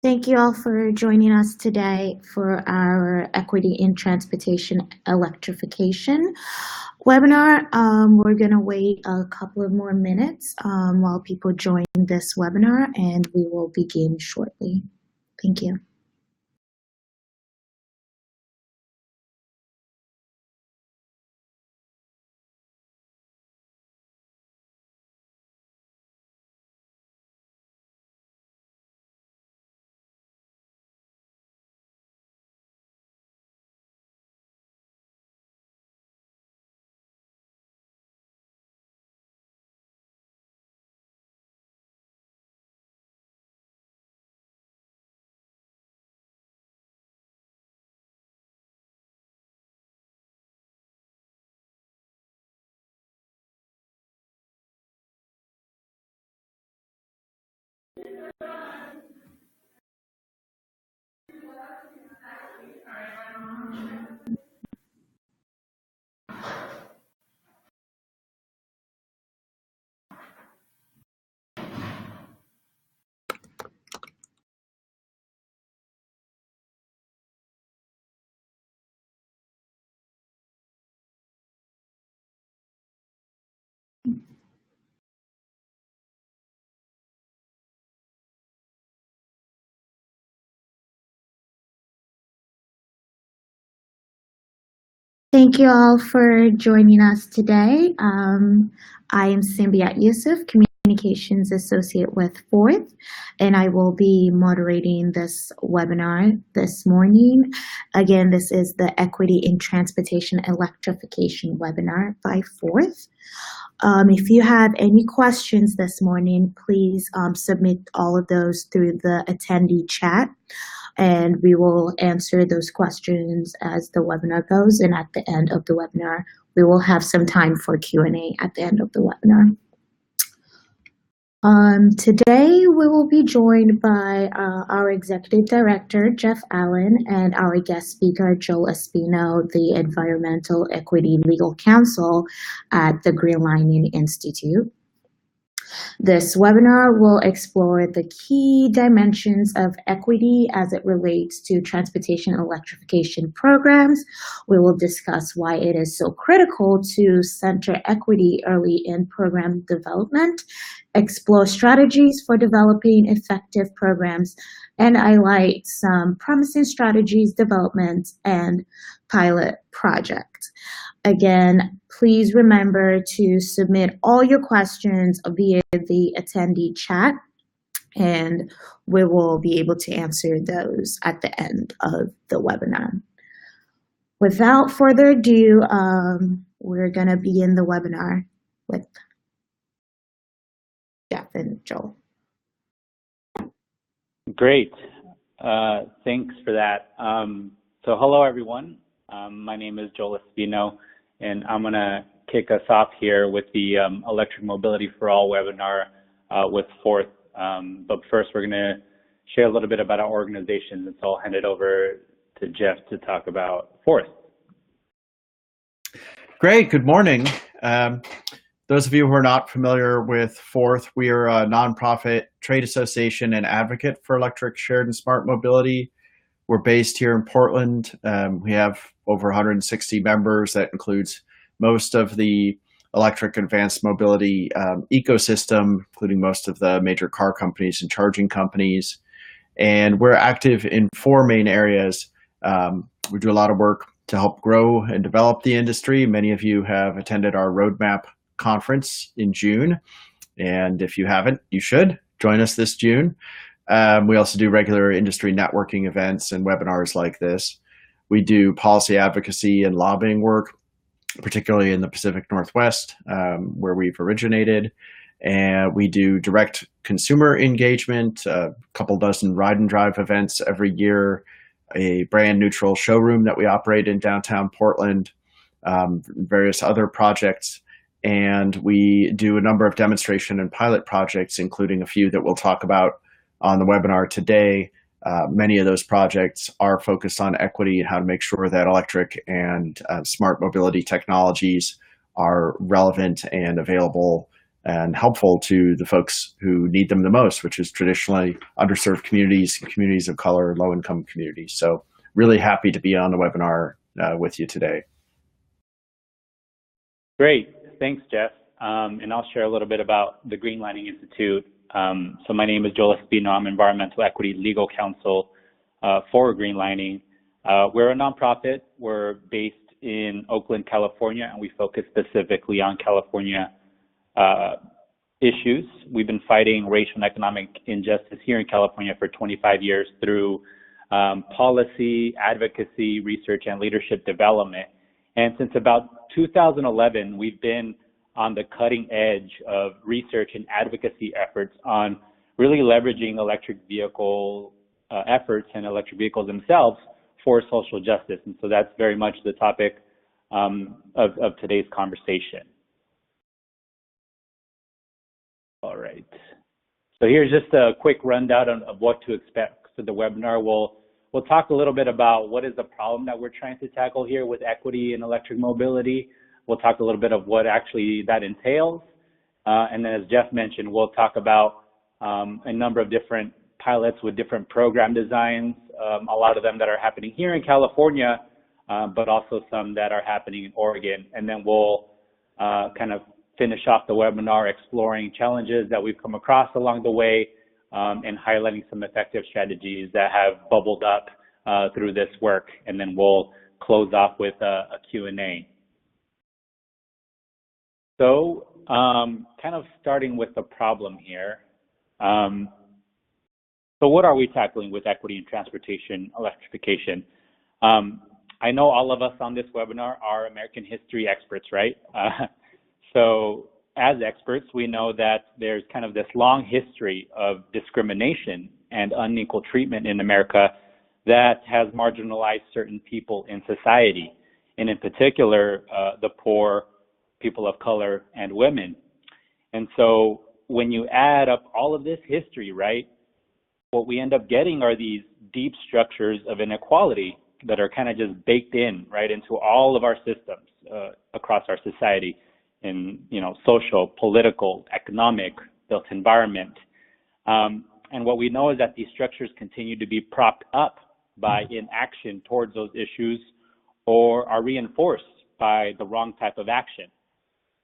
Thank you all for joining us today for our Equity in Transportation Electrification webinar. We're going to wait a couple of more minutes while people join this webinar, and we will begin shortly. Thank you. Thank you all for joining us today. I am Simbiat Yusuf, Communications Associate with Fourth, and I will be moderating this webinar this morning. Again, this is the Equity in Transportation Electrification webinar by Fourth. If you have any questions this morning, please submit all of those through the attendee chat, and we will answer those questions as the webinar goes. And at the end of the webinar, we will have some time for Q&A at the end of the webinar. Today, we will be joined by our Executive Director, Jeff Allen, and our guest speaker, Joel Espino, the Environmental Equity Legal Counsel at the Greenlining Institute. This webinar will explore the key dimensions of equity as it relates to transportation electrification programs. We will discuss why it is so critical to center equity early in program development, explore strategies for developing effective programs, and highlight some promising strategies, development, and pilot projects. Again, please remember to submit all your questions via the attendee chat, and we will be able to answer those at the end of the webinar. Without further ado, we're going to begin the webinar with Jeff and Joel. Great. Thanks for that. So hello, everyone. My name is Joel Espino, and I'm going to kick us off here with the Electric Mobility for All webinar with Fourth. But first, we're going to share a little bit about our organization, and so I'll hand it over to Jeff to talk about Fourth. Great. Good morning. Those of you who are not familiar with Fourth, we are a nonprofit trade association and advocate for electric, shared, and smart mobility. We're based here in Portland. We have over 160 members. That includes most of the electric advanced mobility ecosystem, including most of the major car companies and charging companies. And we're active in four main areas. We do a lot of work to help grow and develop the industry. Many of you have attended our roadmap conference in June. And if you haven't, you should join us this June. We also do regular industry networking events and webinars like this. We do policy advocacy and lobbying work, particularly in the Pacific Northwest, where we've originated. And we do direct consumer engagement, a couple dozen ride and drive events every year, a brand neutral showroom that we operate in downtown Portland, various other projects. And we do a number of demonstration and pilot projects, including a few that we'll talk about on the webinar today. Many of those projects are focused on equity and how to make sure that electric and smart mobility technologies are relevant and available and helpful to the folks who need them the most, which is traditionally underserved communities, communities of color, low-income communities. So really happy to be on the webinar with you today. Great, thanks, Jeff. And I'll share a little bit about the Greenlining Institute. So my name is Joel Espino. I'm Environmental Equity Legal Counsel for Greenlining. We're a nonprofit. We're based in Oakland, California, and we focus specifically on California issues. We've been fighting racial and economic injustice here in California for 25 years through policy, advocacy, research, and leadership development. And since about 2011, we've been on the cutting edge of research and advocacy efforts on really leveraging electric vehicle efforts and electric vehicles themselves for social justice. And so that's very much the topic of today's conversation. All right. So here's just a quick rundown of what to expect. So the webinar we'll talk a little bit about what is the problem that we're trying to tackle here with equity and electric mobility. We'll talk a little bit of what actually that entails. And then as Jeff mentioned, we'll talk about a number of different pilots with different program designs, a lot of them that are happening here in California, but also some that are happening in Oregon. And then we'll kind of finish off the webinar exploring challenges that we've come across along the way and highlighting some effective strategies that have bubbled up through this work. And then we'll close off with a Q&A. So kind of starting with the problem here. So what are we tackling with equity and transportation electrification? I know all of us on this webinar are American history experts, right? So as experts, we know that there's kind of this long history of discrimination and unequal treatment in America that has marginalized certain people in society, and in particular, the poor, people of color, and women. And so when you add up all of this history, right, what we end up getting are these deep structures of inequality that are kind of just baked in right into all of our systems across our society in, social, political, economic, built environment. And what we know is that these structures continue to be propped up by inaction towards those issues or are reinforced by the wrong type of action.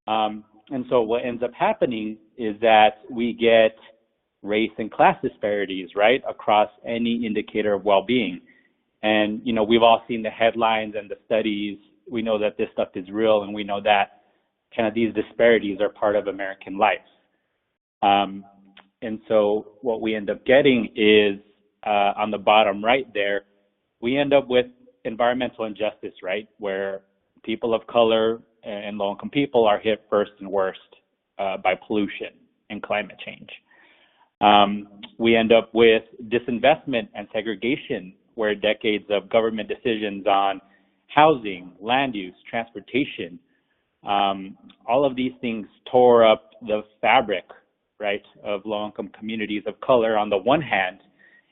And so what ends up happening is that we get race and class disparities, right, across any indicator of well-being. And, we've all seen the headlines and the studies. We know that this stuff is real, and we know that kind of these disparities are part of American life. And so what we end up getting is on the bottom right there, we end up with environmental injustice, right, where people of color and low-income people are hit first and worst by pollution and climate change. We end up with disinvestment and segregation, where decades of government decisions on housing, land use, transportation, all of these things tore up the fabric, right, of low-income communities of color on the one hand,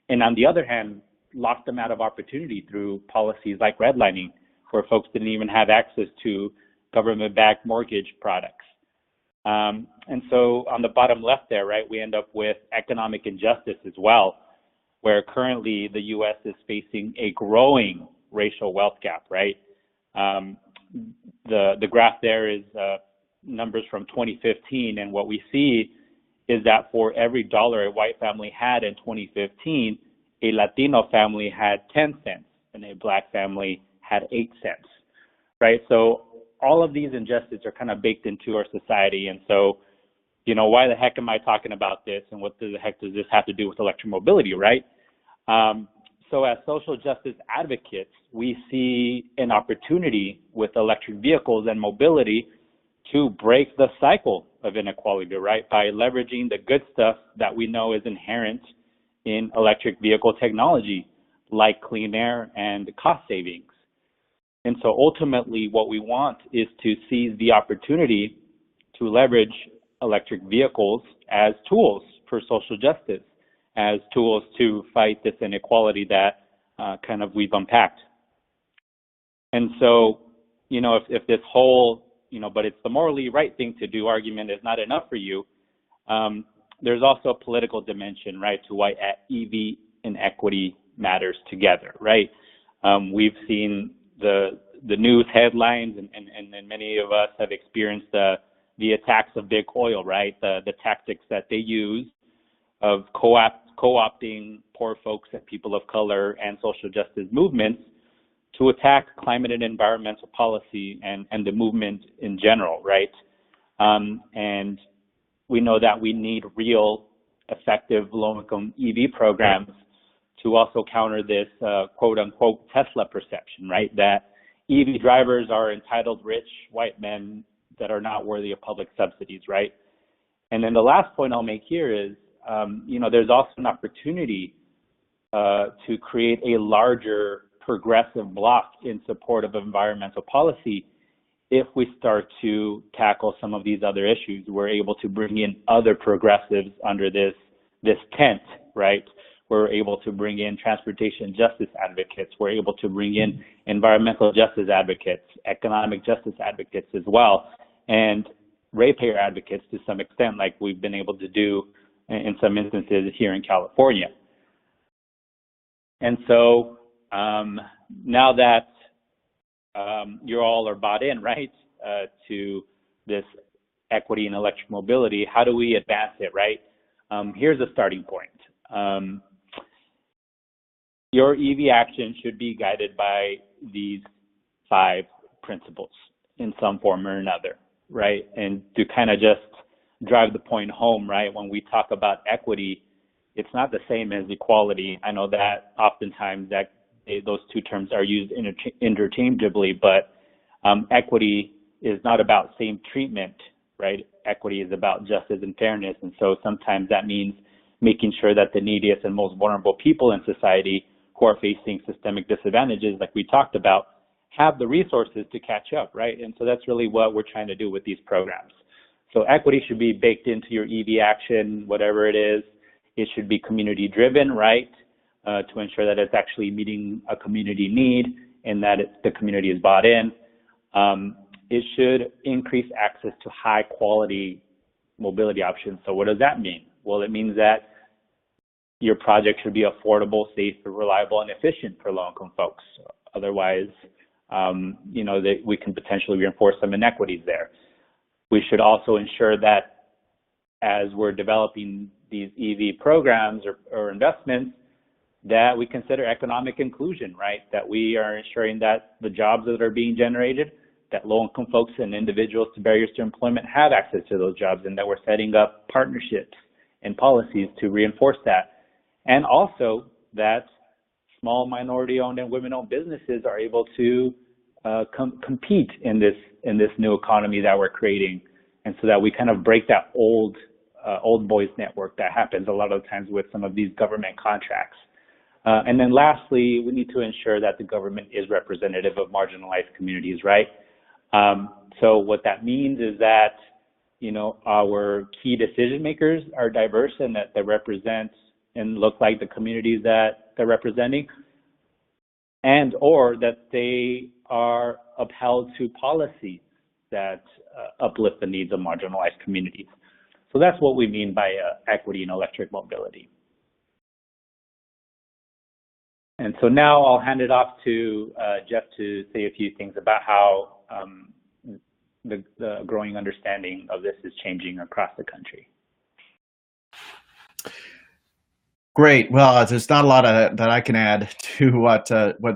and on the other hand, locked them out of opportunity through policies like redlining, where folks didn't even have access to government-backed mortgage products. And so on the bottom left there, right, we end up with economic injustice as well, where currently the U.S. is facing a growing racial wealth gap, right? The graph there is numbers from 2015, and what we see is that for every dollar a white family had in 2015, a Latino family had 10 cents, and a Black family had 8 cents, right? So all of these injustices are kind of baked into our society, and so, why the heck am I talking about this, and what the heck does this have to do with electromobility, right? So as social justice advocates, we see an opportunity with electric vehicles and mobility to break the cycle of inequality, right? By leveraging the good stuff that we know is inherent in electric vehicle technology, like clean air and cost savings. And so ultimately what we want is to seize the opportunity to leverage electric vehicles as tools for social justice, as tools to fight this inequality that kind of we've unpacked. And so, if this whole, but it's the morally right thing to do argument is not enough for you. There's also a political dimension, right, to why EV inequity matters together, right? We've seen the news headlines, and many of us have experienced the attacks of big oil, right? The tactics that they use of co-opting poor folks and people of color and social justice movements to attack climate and environmental policy and the movement in general, right? And we know that we need real, effective low-income EV programs to also counter this quote-unquote Tesla perception, right? That EV drivers are entitled rich white men that are not worthy of public subsidies, right? And then the last point I'll make here is, there's also an opportunity to create a larger progressive bloc in support of environmental policy. If we start to tackle some of these other issues, we're able to bring in other progressives under this tent, right? We're able to bring in transportation justice advocates. We're able to bring in environmental justice advocates, economic justice advocates as well, and ratepayer advocates to some extent, like we've been able to do in some instances here in California. And so now that you all are bought in, right, to this equity in electric mobility, how do we advance it, right? Here's a starting point. Your EV action should be guided by these 5 principles in some form or another, right? And to kind of just drive the point home, right, when we talk about equity, it's not the same as equality. I know that oftentimes those two terms are used interchangeably, but equity is not about same treatment, right? Equity is about justice and fairness. And so sometimes that means making sure that the neediest and most vulnerable people in society who are facing systemic disadvantages, like we talked about, have the resources to catch up, right? And so that's really what we're trying to do with these programs. So equity should be baked into your EV action, whatever it is. It should be community driven, right? To ensure that it's actually meeting a community need and that the community is bought in. It should increase access to high quality mobility options. So what does that mean? Well, it means that your project should be affordable, safe, reliable, and efficient for low-income folks. Otherwise, we can potentially reinforce some inequities there. We should also ensure that as we're developing these EV programs or investments, that we consider economic inclusion, right? That we are ensuring that the jobs that are being generated, that low-income folks and individuals to barriers to employment have access to those jobs, and that we're setting up partnerships and policies to reinforce that. And also that small minority-owned and women-owned businesses are able to compete in this new economy that we're creating, and so that we kind of break that old boys network that happens a lot of times with some of these government contracts. And then lastly, we need to ensure that the government is representative of marginalized communities, right? So what that means is that, our key decision makers are diverse and that they represent and look like the communities that they're representing, and or that they are upheld to policies that uplift the needs of marginalized communities. So that's what we mean by equity in electric mobility. And so now I'll hand it off to Jeff to say a few things about how the growing understanding of this is changing across the country. Great. Well, there's not a lot that I can add to what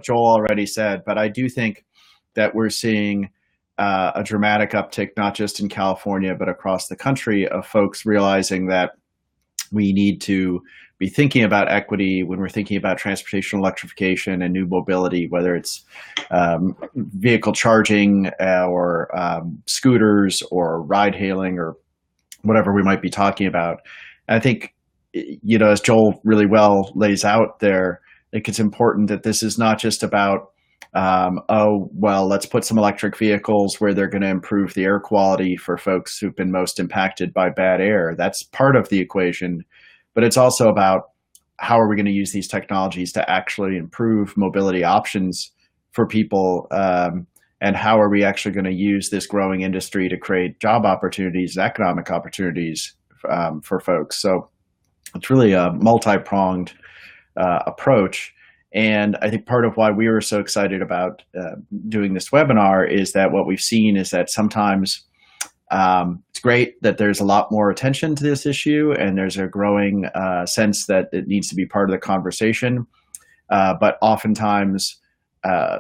Joel already said, but I do think that we're seeing a dramatic uptick, not just in California, but across the country, of folks realizing that we need to be thinking about equity when we're thinking about transportation electrification and new mobility, whether it's vehicle charging or scooters or ride hailing or whatever we might be talking about. And I think, as Joel really well lays out there, I think it's important that this is not just about, let's put some electric vehicles where they're going to improve the air quality for folks who've been most impacted by bad air. That's part of the equation, but it's also about how are we going to use these technologies to actually improve mobility options for people and how are we actually going to use this growing industry to create job opportunities, economic opportunities for folks. So it's really a multi-pronged approach. And I think part of why we were so excited about doing this webinar is that what we've seen is that sometimes it's great that there's a lot more attention to this issue and there's a growing sense that it needs to be part of the conversation. But oftentimes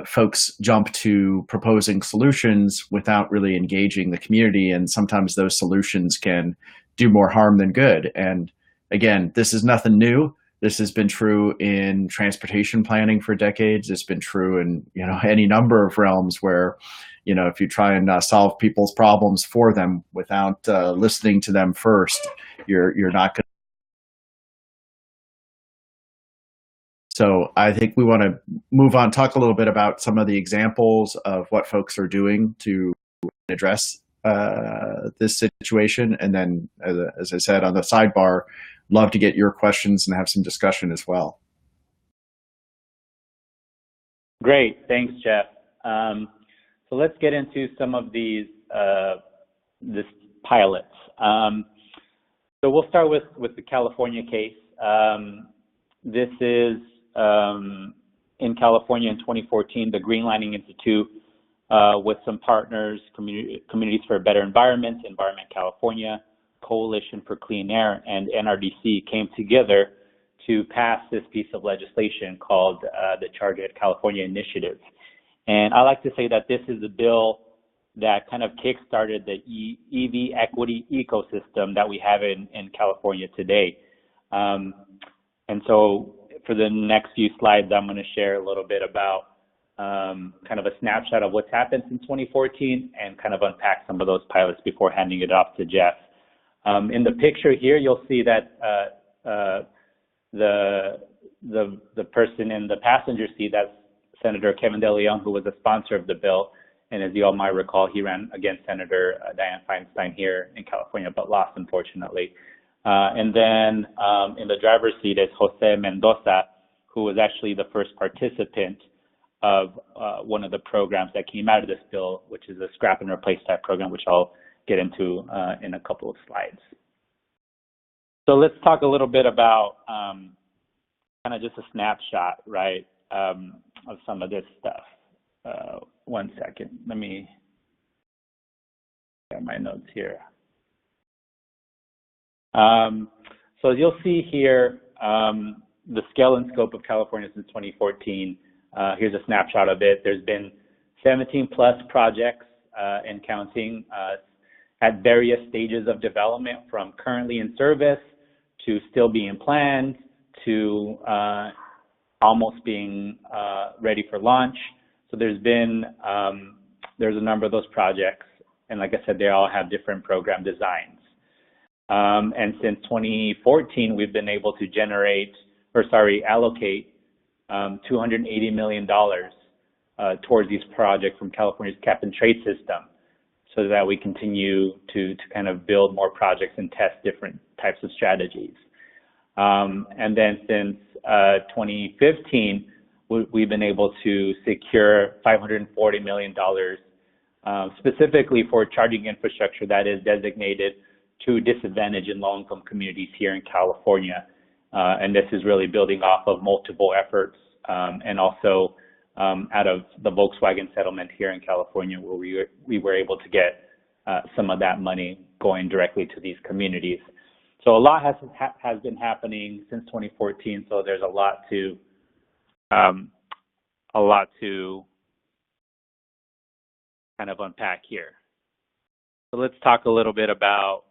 folks jump to proposing solutions without really engaging the community. And sometimes those solutions can do more harm than good. And again, this is nothing new. This has been true in transportation planning for decades. It's been true in any number of realms where if you try and solve people's problems for them without listening to them first, you're not going to. So I think we want to move on, talk a little bit about some of the examples of what folks are doing to address this situation. And then, as I said on the sidebar, love to get your questions and have some discussion as well. Great, thanks, Jeff. So let's get into some of these pilots. So we'll start with the California case. This is in California in 2014, the Greenlining Institute with some partners, Communities for a Better Environment, Environment California, Coalition for Clean Air, and NRDC came together to pass this piece of legislation called the Targeted California Initiative. And I like to say that this is a bill that kind of kickstarted the EV equity ecosystem that we have in California today. And so for the next few slides, I'm going to share a little bit about kind of a snapshot of what's happened since 2014 and kind of unpack some of those pilots before handing it off to Jeff. In the picture here, you'll see that the person in the passenger seat, that's Senator Kevin De Leon, who was a sponsor of the bill. And as you all might recall, he ran against Senator Dianne Feinstein here in California, but lost, unfortunately. And then in the driver's seat is Jose Mendoza, who was actually the first participant of one of the programs that came out of this bill, which is a scrap and replace type program, which I'll get into in a couple of slides. So let's talk a little bit about kind of just a snapshot, right, of some of this stuff. 1 second, let me get my notes here. So you'll see here the scale and scope of California since 2014. Here's a snapshot of it. There's been 17 plus projects and counting at various stages of development, from currently in service to still being planned to almost being ready for launch. So there's a number of those projects, and like I said, they all have different program designs. And since 2014, we've been able to allocate $280 million towards these projects from California's cap and trade system, so that we continue to kind of build more projects and test different types of strategies. And then since 2015, we've been able to secure $540 million specifically for charging infrastructure that is designated to disadvantaged and low-income communities here in California. And this is really building off of multiple efforts and also out of the Volkswagen settlement here in California, where we were able to get some of that money going directly to these communities. So a lot has been happening since 2014. So there's a lot to kind of unpack here. So let's talk a little bit about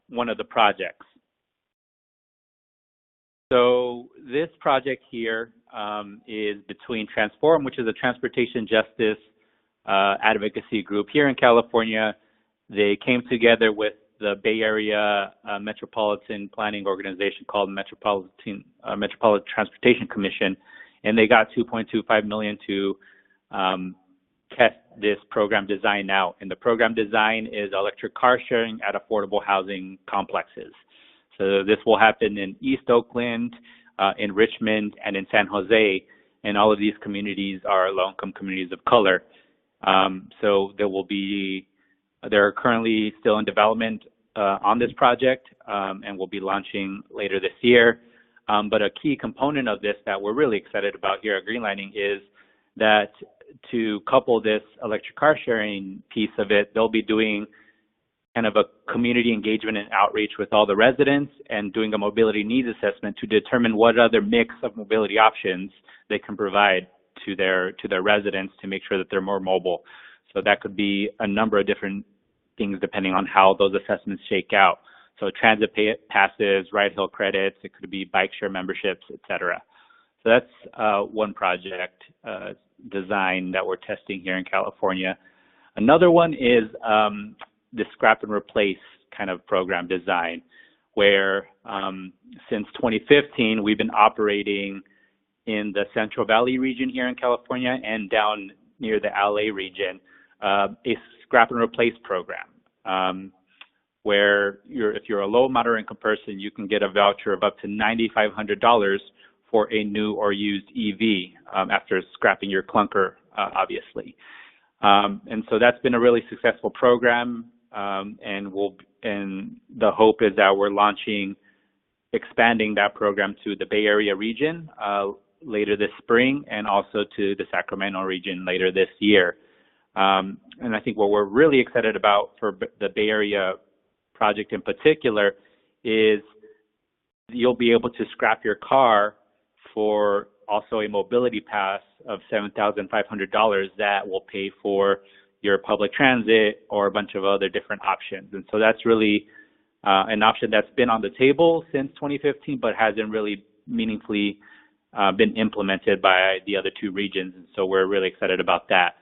one of the projects. So this project here is between Transform, which is a transportation justice advocacy group here in California. They came together with the Bay Area Metropolitan Planning Organization called Metropolitan Transportation Commission, and they got $2.25 million to test this program design out. And the program design is electric car sharing at affordable housing complexes. So this will happen in East Oakland, in Richmond, and in San Jose. And all of these communities are low-income communities of color. So they're currently still in development on this project, and will be launching later this year. But a key component of this that we're really excited about here at Greenlining is that to couple this electric car sharing piece of it, they'll be doing kind of a community engagement and outreach with all the residents and doing a mobility needs assessment to determine what other mix of mobility options they can provide to their residents to make sure that they're more mobile. So that could be a number of different things depending on how those assessments shake out. So transit passes, ride-hail credits, it could be bike share memberships, et cetera. So that's one project design that we're testing here in California. Another one is the scrap and replace kind of program design, where since 2015, we've been operating in the Central Valley region here in California and down near the LA region, a scrap and replace program, where if you're a low moderate income person, you can get a voucher of up to $9,500 for a new or used EV after scrapping your clunker, obviously. And so that's been a really successful program, and the hope is that we're expanding that program to the Bay Area region later this spring, and also to the Sacramento region later this year. And I think what we're really excited about for the Bay Area project in particular is you'll be able to scrap your car for also a mobility pass of $7,500 that will pay for your public transit or a bunch of other different options. And so that's really an option that's been on the table since 2015, but hasn't really meaningfully been implemented by the other two regions. And so we're really excited about that.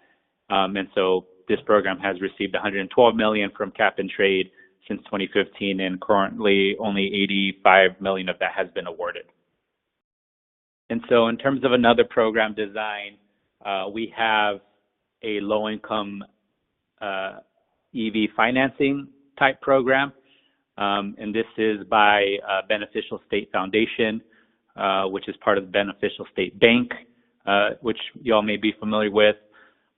And so this program has received $112 million from Cap and Trade since 2015, and currently only $85 million of that has been awarded. And so in terms of another program design, we have a low-income EV financing type program. And this is by Beneficial State Foundation, which is part of the Beneficial State Bank, which you all may be familiar with.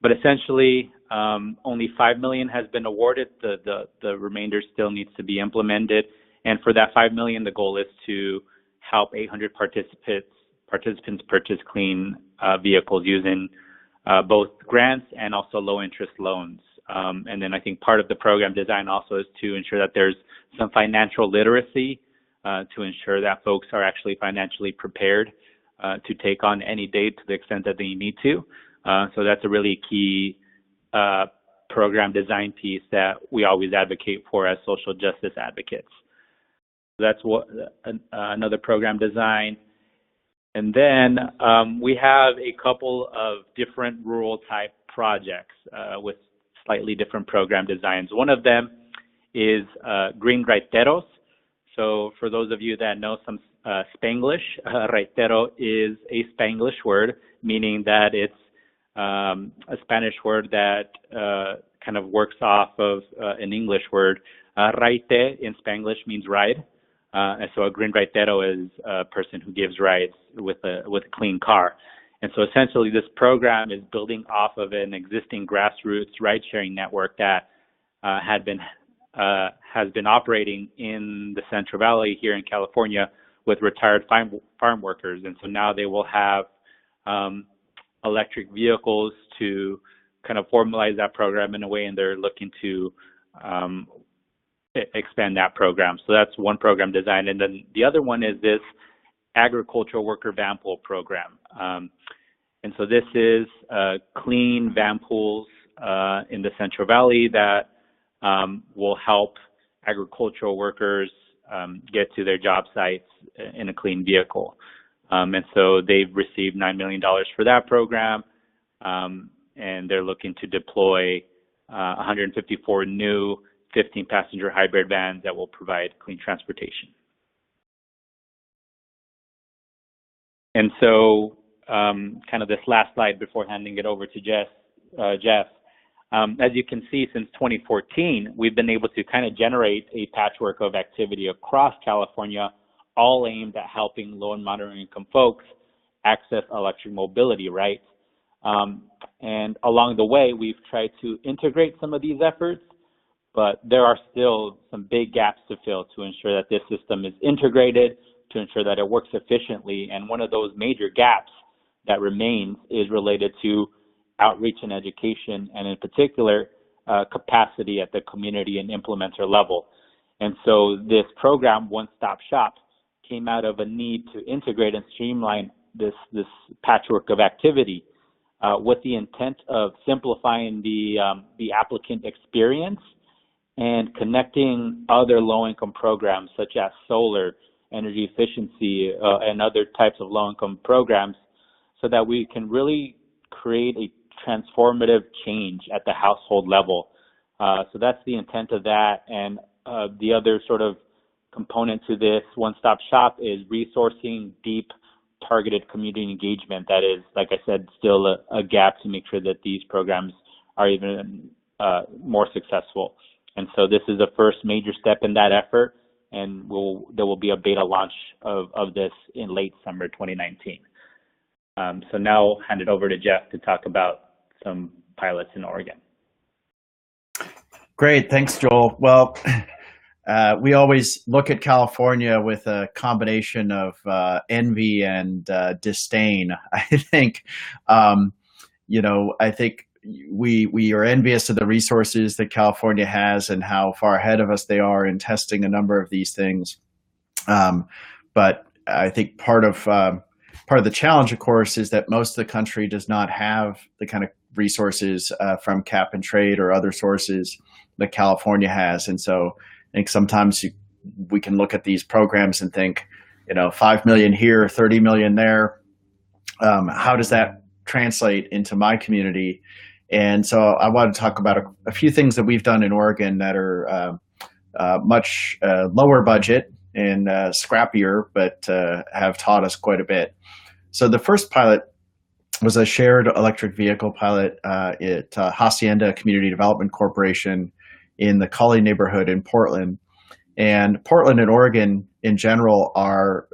But essentially, only $5 million has been awarded. The remainder still needs to be implemented. And for that $5 million, the goal is to help 800 participants purchase clean vehicles using both grants and also low interest loans. And then I think part of the program design also is to ensure that there's some financial literacy to ensure that folks are actually financially prepared to take on any debt to the extent that they need to. So that's a really key program design piece that we always advocate for as social justice advocates. So that's another program design. And then we have a couple of different rural type projects with slightly different program designs. One of them is Green Raiteros. So for those of you that know some Spanglish, raitero is a Spanglish word, meaning that it's a Spanish word that kind of works off of an English word. Raite in Spanglish means ride. And so a green raitero is a person who gives rides with a clean car. And so essentially this program is building off of an existing grassroots ride-sharing network that has been operating in the Central Valley here in California with retired farm workers. And so now they will have electric vehicles to kind of formalize that program in a way, and they're looking to expand that program. So that's one program design. And then the other one is this agricultural worker van pool program. And so this is clean van pools in the Central Valley that will help agricultural workers get to their job sites in a clean vehicle. And so they've received $9 million for that program, and they're looking to deploy 154 new 15-passenger hybrid vans that will provide clean transportation. And so kind of this last slide before handing it over to Jeff, as you can see, since 2014, we've been able to kind of generate a patchwork of activity across California, all aimed at helping low and moderate income folks access electric mobility, right? And along the way, we've tried to integrate some of these efforts, but there are still some big gaps to fill to ensure that this system is integrated, to ensure that it works efficiently. And one of those major gaps that remains is related to outreach and education, and in particular, capacity at the community and implementer level. And so this program, OneStop Shop, came out of a need to integrate and streamline this patchwork of activity with the intent of simplifying the applicant experience and connecting other low-income programs such as solar, energy efficiency, and other types of low-income programs, so that we can really create a transformative change at the household level. So that's the intent of that. And the other sort of component to this One-Stop Shop is resourcing deep, targeted community engagement. That is, like I said, still a gap to make sure that these programs are even more successful. And so this is the first major step in that effort, and there will be a beta launch of this in late summer 2019. So now I'll hand it over to Jeff to talk about some pilots in Oregon. Great, thanks, Joel. Well, we always look at California with a combination of envy and disdain. I think, I think we are envious of the resources that California has and how far ahead of us they are in testing a number of these things. But I think part of the challenge, of course, is that most of the country does not have the kind of resources from cap and trade or other sources that California has. And so I think sometimes we can look at these programs and think, 5 million here, 30 million there. How does that translate into my community? And so I want to talk about a few things that we've done in Oregon that are much lower budget and scrappier, but have taught us quite a bit. So the first pilot was a shared electric vehicle pilot at Hacienda Community Development Corporation in the Cully neighborhood in Portland. And Portland and Oregon in general are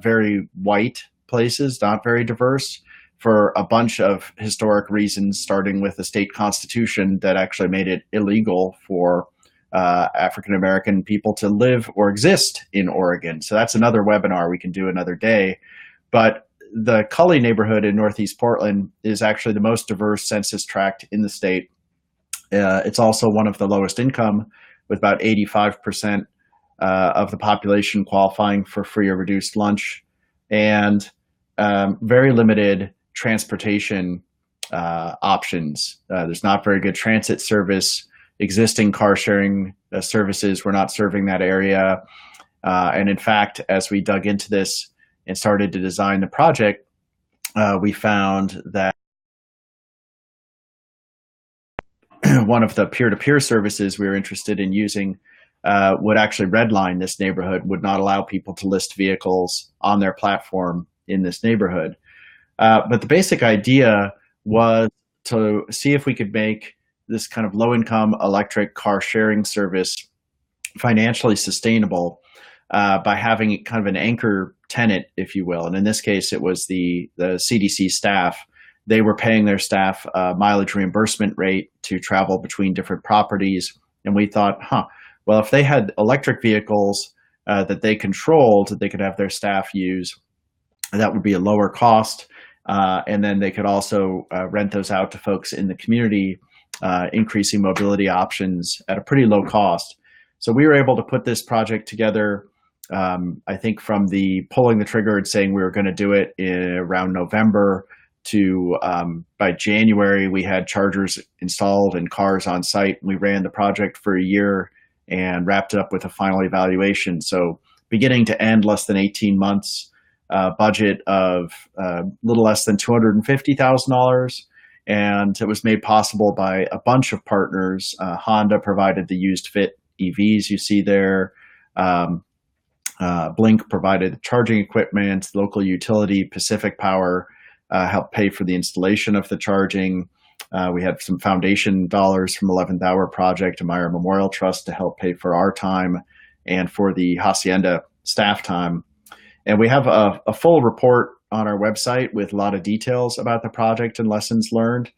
very white places, not very diverse, for a bunch of historic reasons, starting with the state constitution that actually made it illegal for African-American people to live or exist in Oregon. So that's another webinar we can do another day. But the Cully neighborhood in Northeast Portland is actually the most diverse census tract in the state. It's also one of the lowest income, with about 85% of the population qualifying for free or reduced lunch, and very limited transportation options. There's not very good transit service. Existing car sharing services were not serving that area. And in fact, as we dug into this and started to design the project, we found that one of the peer-to-peer services we were interested in using would actually redline this neighborhood, would not allow people to list vehicles on their platform in this neighborhood. But the basic idea was to see if we could make this kind of low-income electric car sharing service financially sustainable by having kind of an anchor tenant, if you will. And in this case, it was the CDC staff. They were paying their staff a mileage reimbursement rate to travel between different properties. And we thought, well, if they had electric vehicles that they controlled, that they could have their staff use, that would be a lower cost. And then they could also rent those out to folks in the community, increasing mobility options at a pretty low cost. So we were able to put this project together, I think from the pulling the trigger and saying we were going to do it around November to by January, we had chargers installed and cars on site. We ran the project for a year and wrapped it up with a final evaluation. So beginning to end, less than 18 months, budget of a little less than $250,000. And it was made possible by a bunch of partners. Honda provided the used fit EVs you see there. Blink provided charging equipment. Local utility, Pacific Power, helped pay for the installation of the charging. We had some foundation dollars from 11th Hour Project and Meyer Memorial Trust to help pay for our time and for the Hacienda staff time. And we have a full report on our website with a lot of details about the project and lessons learned.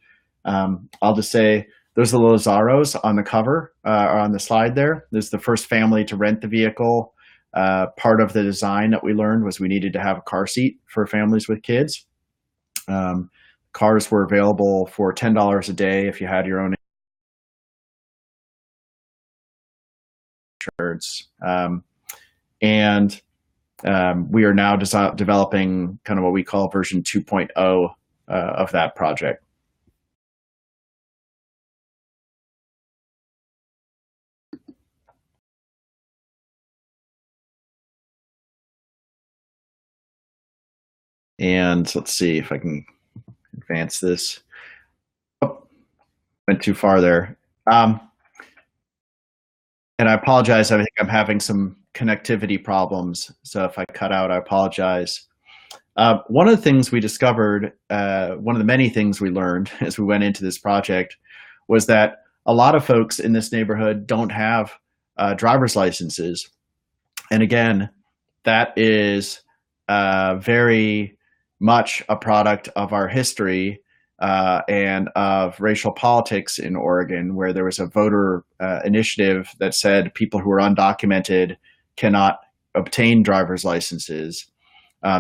I'll just say those are the Lazaros on the cover, or on the slide there. This is the first family to rent the vehicle. Part of the design that we learned was we needed to have a car seat for families with kids. Cars were available for $10 a day if you had your own insurance. We are now developing kind of what we call version 2.0 of that project. And let's see if I can advance this. Oh, went too far there. And I apologize. I think I'm having some connectivity problems. So if I cut out, I apologize. One of the things we discovered, one of the many things we learned as we went into this project, was that a lot of folks in this neighborhood don't have driver's licenses. And again, that is very much a product of our history and of racial politics in Oregon, where there was a voter initiative that said people who are undocumented cannot obtain driver's licenses.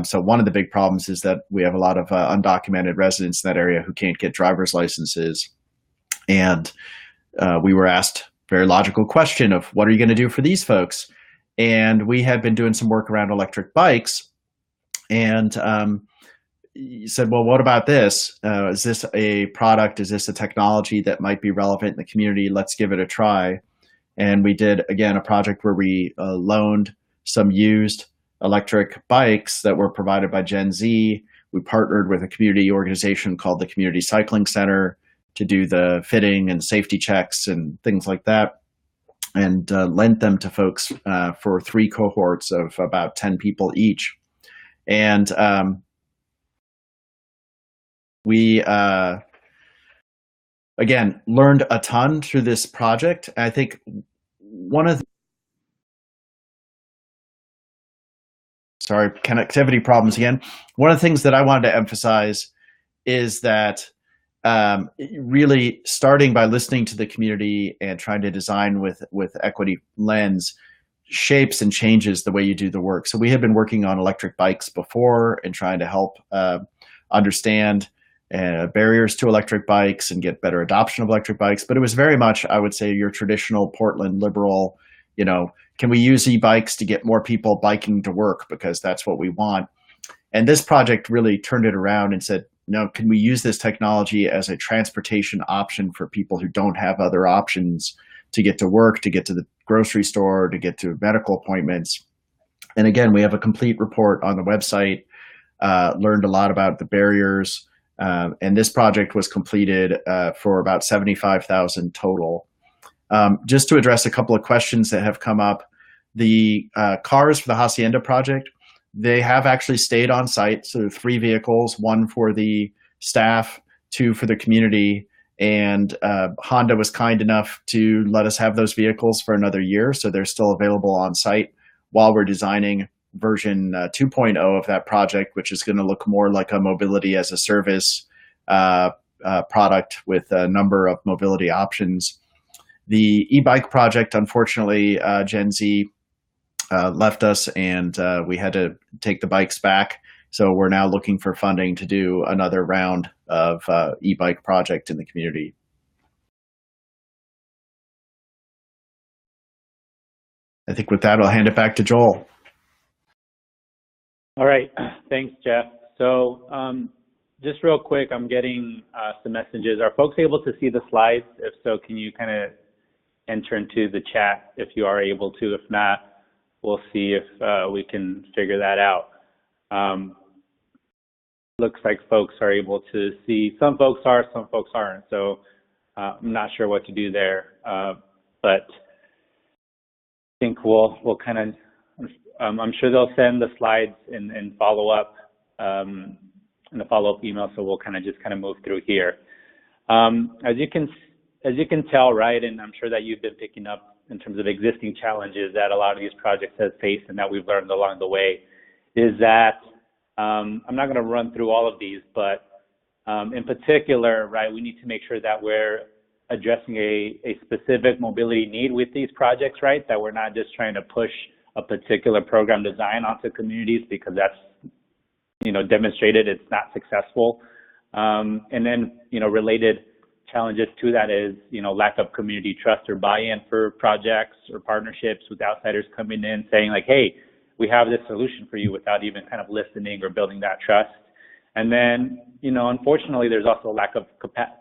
So one of the big problems is that we have a lot of undocumented residents in that area who can't get driver's licenses. And we were asked a very logical question of, what are you going to do for these folks? And we had been doing some work around electric bikes, and you said, well, what about this? Is this a product? Is this a technology that might be relevant in the community? Let's give it a try. And we did, again, a project where we loaned some used electric bikes that were provided by Gen Z. We partnered with a community organization called the Community Cycling Center to do the fitting and safety checks and things like that, and lent them to folks for 3 cohorts of about 10 people each. And we, again, learned a ton through this project. I think one of the, sorry, connectivity problems again. One of the things that I wanted to emphasize is that really starting by listening to the community and trying to design with equity lens shapes and changes the way you do the work. So we had been working on electric bikes before and trying to help understand barriers to electric bikes and get better adoption of electric bikes. But it was very much, I would say, your traditional Portland liberal, can we use e-bikes to get more people biking to work because that's what we want? And this project really turned it around and said, no, can we use this technology as a transportation option for people who don't have other options to get to work, to get to the grocery store, to get to medical appointments? And again, we have a complete report on the website, learned a lot about the barriers, and this project was completed for about $75,000 total. Just to address a couple of questions that have come up, the cars for the Hacienda project, they have actually stayed on site. So 3 vehicles, 1 for the staff, 2 for the community. And Honda was kind enough to let us have those vehicles for another year. So they're still available on site while we're designing version 2.0 of that project, which is going to look more like a mobility as a service product with a number of mobility options. The e-bike project, unfortunately, Gen Z left us, and we had to take the bikes back. So we're now looking for funding to do another round of e-bike project in the community. I think with that, I'll hand it back to Joel. All right, thanks, Jeff. So just real quick, I'm getting some messages. Are folks able to see the slides? If so, can you kind of enter into the chat if you are able to? If not, we'll see if we can figure that out. Looks like folks are able to see. Some folks are, some folks aren't. So I'm not sure what to do there. But I think we'll kind of, I'm sure they'll send the slides in follow up, in the follow-up email. So we'll kind of just move through here. As you can tell, right, and I'm sure that you've been picking up in terms of existing challenges that a lot of these projects have faced and that we've learned along the way, is that I'm not going to run through all of these, but in particular, right, we need to make sure that we're addressing a specific mobility need with these projects, right, that we're not just trying to push a particular program design onto communities because that's, demonstrated it's not successful. And then, related challenges to that is, lack of community trust or buy-in for projects or partnerships with outsiders coming in saying like, hey, we have this solution for you without even kind of listening or building that trust. And then, unfortunately, there's also a lack of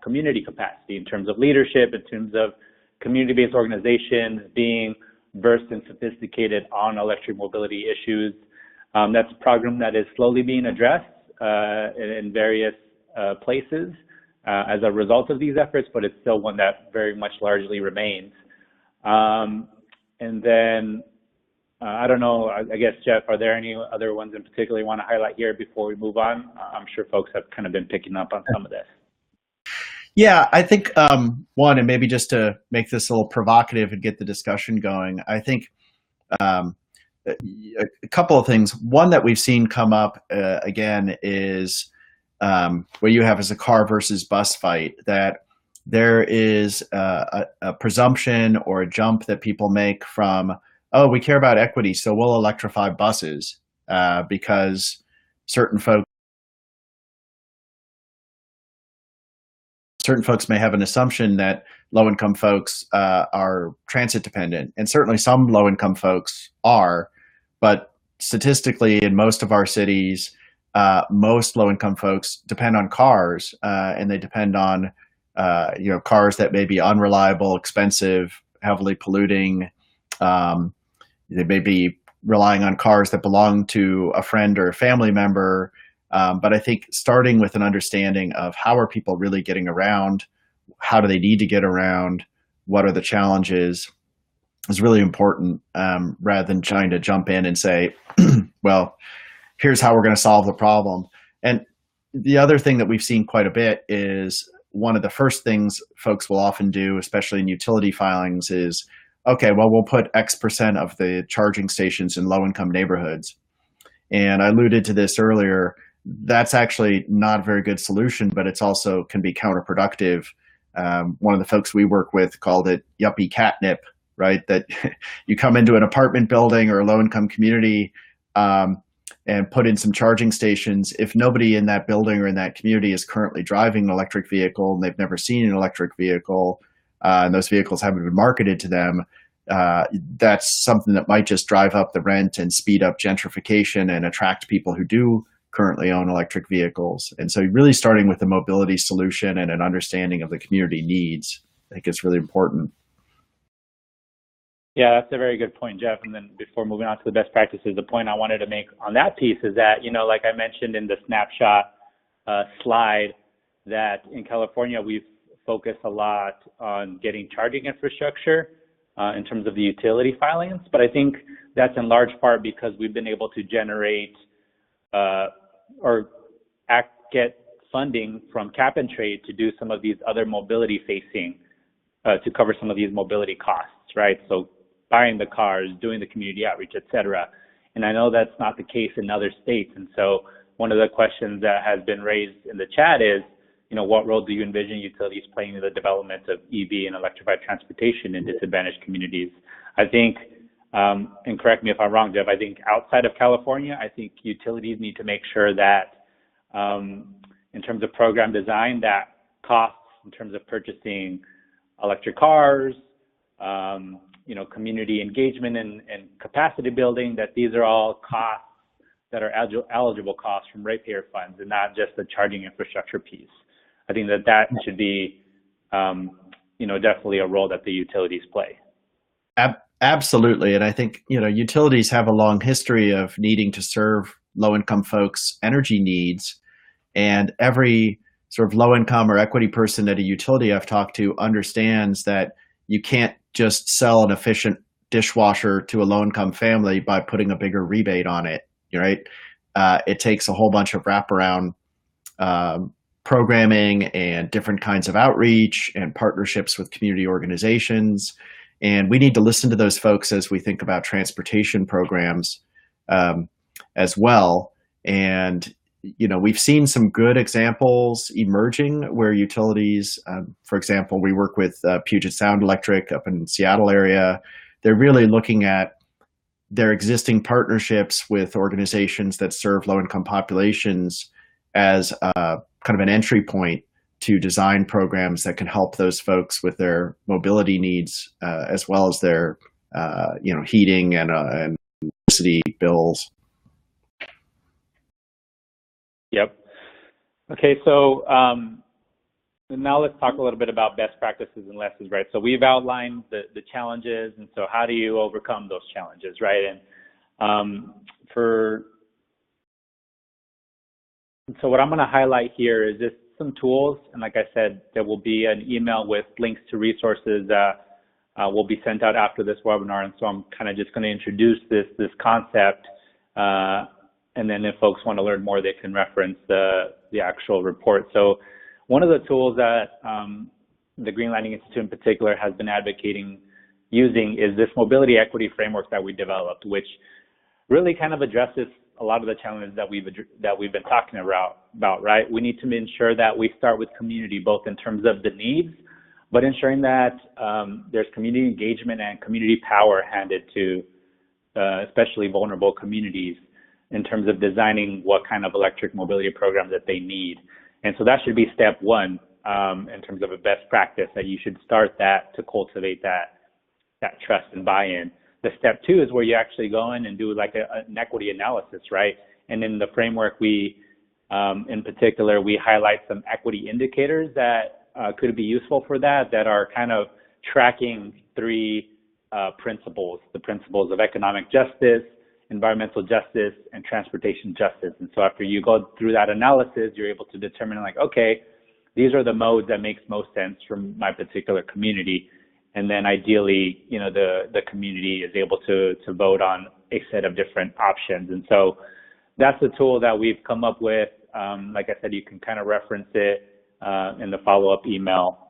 community capacity in terms of leadership, in terms of community-based organizations being versed and sophisticated on electric mobility issues. That's a problem that is slowly being addressed in various places as a result of these efforts, but it's still one that very much largely remains. And then, I don't know, I guess, Jeff, are there any other ones in particular you want to highlight here before we move on? I'm sure folks have kind of been picking up on some of this. Yeah, I think one, and maybe just to make this a little provocative and get the discussion going, I think a couple of things. One that we've seen come up again is what you have as a car versus bus fight, that there is a presumption or a jump that people make from, oh, we care about equity, so we'll electrify buses because certain folks may have an assumption that low-income folks are transit dependent, and certainly some low-income folks are, but statistically in most of our cities, most low-income folks depend on cars, and they depend on cars that may be unreliable, expensive, heavily polluting. They may be relying on cars that belong to a friend or a family member. But I think starting with an understanding of how are people really getting around, how do they need to get around, what are the challenges, is really important, rather than trying to jump in and say, well, here's how we're going to solve the problem. And the other thing that we've seen quite a bit is one of the first things folks will often do, especially in utility filings, is, okay, well, we'll put X% of the charging stations in low-income neighborhoods. And I alluded to this earlier. That's actually not a very good solution, but it's also can be counterproductive. One of the folks we work with called it yuppie catnip, right? That you come into an apartment building or a low-income community and put in some charging stations. If nobody in that building or in that community is currently driving an electric vehicle and they've never seen an electric vehicle, and those vehicles haven't been marketed to them, that's something that might just drive up the rent and speed up gentrification and attract people who do currently own electric vehicles. And so really starting with a mobility solution and an understanding of the community needs, I think it's really important. Yeah, that's a very good point, Jeff. And then before moving on to the best practices, the point I wanted to make on that piece is that, like I mentioned in the snapshot slide, that in California, we've focused a lot on getting charging infrastructure in terms of the utility filings. But I think that's in large part because we've been able to generate get funding from cap and trade to do some of these other mobility facing, to cover some of these mobility costs, right? So buying the cars, doing the community outreach, et cetera. And I know that's not the case in other states. And so one of the questions that has been raised in the chat is, what role do you envision utilities playing in the development of EV and electrified transportation in disadvantaged communities? I think, and correct me if I'm wrong, Jeff, I think outside of California, I think utilities need to make sure that in terms of program design, that costs in terms of purchasing electric cars, community engagement and capacity building, that these are all costs that are eligible costs from ratepayer funds and not just the charging infrastructure piece. I think that should be, definitely a role that the utilities play. Absolutely. And I think, utilities have a long history of needing to serve low-income folks' energy needs. And every sort of low-income or equity person at a utility I've talked to understands that you can't just sell an efficient dishwasher to a low-income family by putting a bigger rebate on it, right? It takes a whole bunch of wraparound programming and different kinds of outreach and partnerships with community organizations. And we need to listen to those folks as we think about transportation programs as well. And we've seen some good examples emerging where utilities, for example, we work with Puget Sound Electric up in the Seattle area. They're really looking at their existing partnerships with organizations that serve low-income populations as kind of an entry point to design programs that can help those folks with their mobility needs, as well as their heating and electricity bills. Yep. Okay, so now let's talk a little bit about best practices and lessons, right? So we've outlined the challenges, and so how do you overcome those challenges, right? And so what I'm going to highlight here is just some tools, and like I said, there will be an email with links to resources that will be sent out after this webinar, and so I'm kind of just going to introduce this concept, and then if folks want to learn more, they can reference the actual report. So one of the tools that the Greenlining Institute in particular has been advocating using is this mobility equity framework that we developed, which really kind of addresses a lot of the challenges that we've been talking about, right? We need to ensure that we start with community, both in terms of the needs, but ensuring that there's community engagement and community power handed to especially vulnerable communities in terms of designing what kind of electric mobility programs that they need. And so that should be step one in terms of a best practice, that you should start that to cultivate that trust and buy-in. The step two is where you actually go in and do like an equity analysis, right? And in the framework, we, in particular, we highlight some equity indicators that could be useful for that are kind of tracking three principles: the principles of economic justice, environmental justice, and transportation justice. And so after you go through that analysis, you're able to determine like, okay, these are the modes that makes most sense from my particular community. And then ideally, the community is able to vote on a set of different options. And so that's a tool that we've come up with. Like I said, you can kind of reference it in the follow-up email.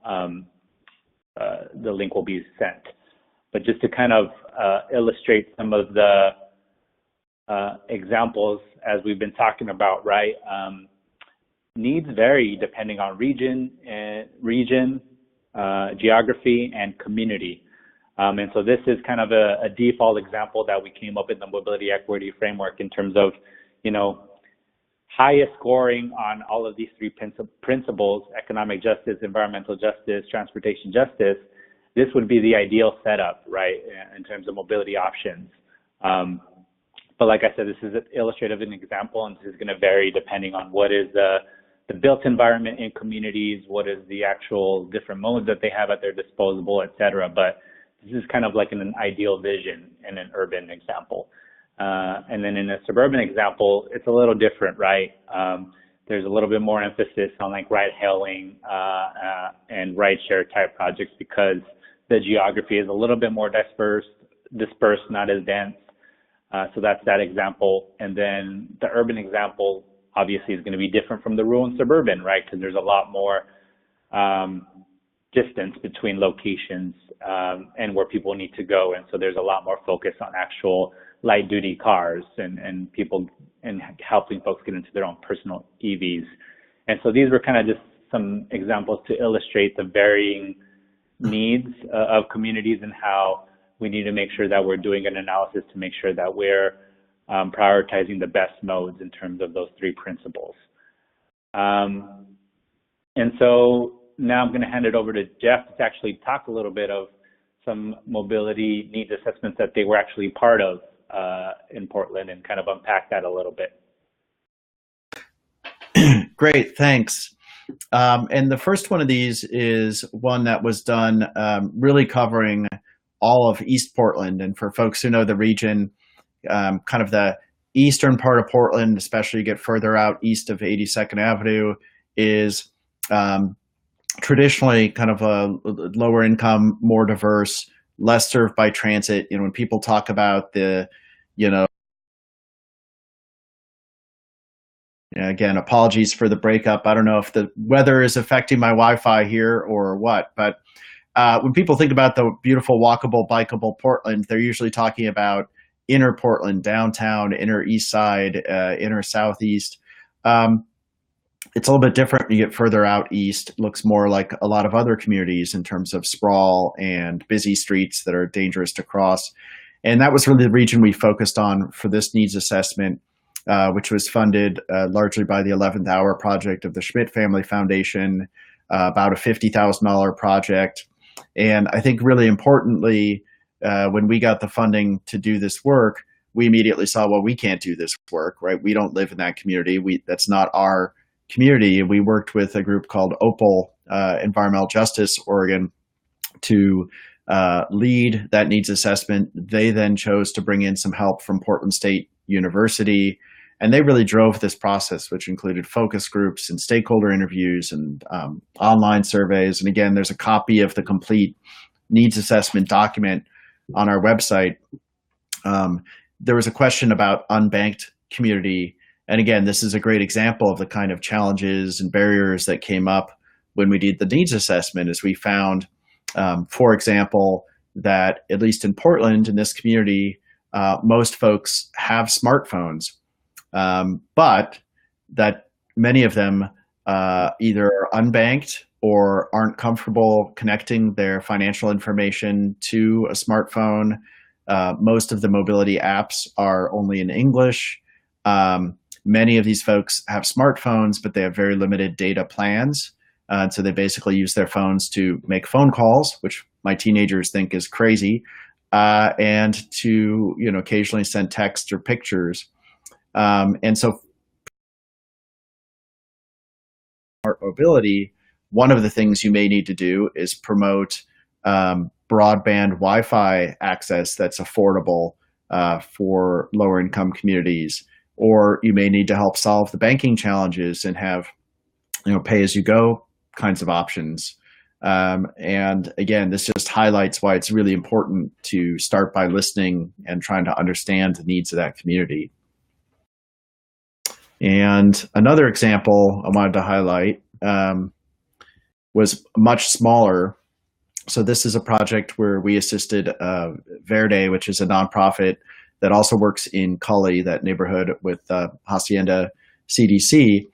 The link will be sent. But just to kind of illustrate some of the examples as we've been talking about, right? Needs vary depending on region, geography, and community. And so this is kind of a default example that we came up with in the mobility equity framework in terms of, highest scoring on all of these three principles: economic justice, environmental justice, transportation justice. This would be the ideal setup, right, in terms of mobility options. But like I said, this is illustrative an example, and this is going to vary depending on what is the built environment in communities, what is the actual different modes that they have at their disposal, et cetera. But this is kind of like an ideal vision in an urban example. And then in a suburban example, it's a little different, right? There's a little bit more emphasis on like ride hailing and ride share type projects because the geography is a little bit more dispersed, not as dense. So that's that example. And then the urban example obviously is going to be different from the rural and suburban, right? Because there's a lot more distance between locations and where people need to go. And so there's a lot more focus on actual light duty cars and people and helping folks get into their own personal EVs. And so these were kind of just some examples to illustrate the varying needs of communities and how we need to make sure that we're doing an analysis to make sure that we're prioritizing the best modes in terms of those three principles. And so now I'm going to hand it over to Jeff to actually talk a little bit of some mobility needs assessments that they were actually part of in Portland and kind of unpack that a little bit. Great, thanks. And the first one of these is one that was done really covering all of East Portland. And for folks who know the region, kind of the eastern part of Portland, especially you get further out east of 82nd Avenue, is traditionally kind of a lower income, more diverse, less served by transit. When people talk about the, again, apologies for the breakup. I don't know if the weather is affecting my Wi-Fi here or what, but when people think about the beautiful, walkable, bikeable Portland, they're usually talking about inner Portland, downtown, inner East Side, inner Southeast. It's a little bit different when you get further out east. It looks more like a lot of other communities in terms of sprawl and busy streets that are dangerous to cross. And that was really the region we focused on for this needs assessment, which was funded largely by the 11th Hour project of the Schmidt Family Foundation, about a $50,000 project. And I think really importantly, when we got the funding to do this work, we immediately saw, well, we can't do this work, right? We don't live in that community. That's not our community. We worked with a group called Opal Environmental Justice Oregon to lead that needs assessment. They then chose to bring in some help from Portland State University, and they really drove this process, which included focus groups and stakeholder interviews and online surveys. And again, there's a copy of the complete needs assessment document on our website. There was a question about unbanked community. And again, this is a great example of the kind of challenges and barriers that came up when we did the needs assessment, as we found, for example, that at least in Portland, in this community, most folks have smartphones, but that many of them either are unbanked or aren't comfortable connecting their financial information to a smartphone. Most of the mobility apps are only in English. Many of these folks have smartphones, but they have very limited data plans. So they basically use their phones to make phone calls, which my teenagers think is crazy, and to occasionally send text or pictures. And so smart mobility, one of the things you may need to do is promote broadband Wi-Fi access that's affordable for lower income communities. Or you may need to help solve the banking challenges and have pay-as-you-go kinds of options. And again, this just highlights why it's really important to start by listening and trying to understand the needs of that community. And another example I wanted to highlight was much smaller. So this is a project where we assisted Verde, which is a nonprofit that also works in Cully, that neighborhood with Hacienda CDC.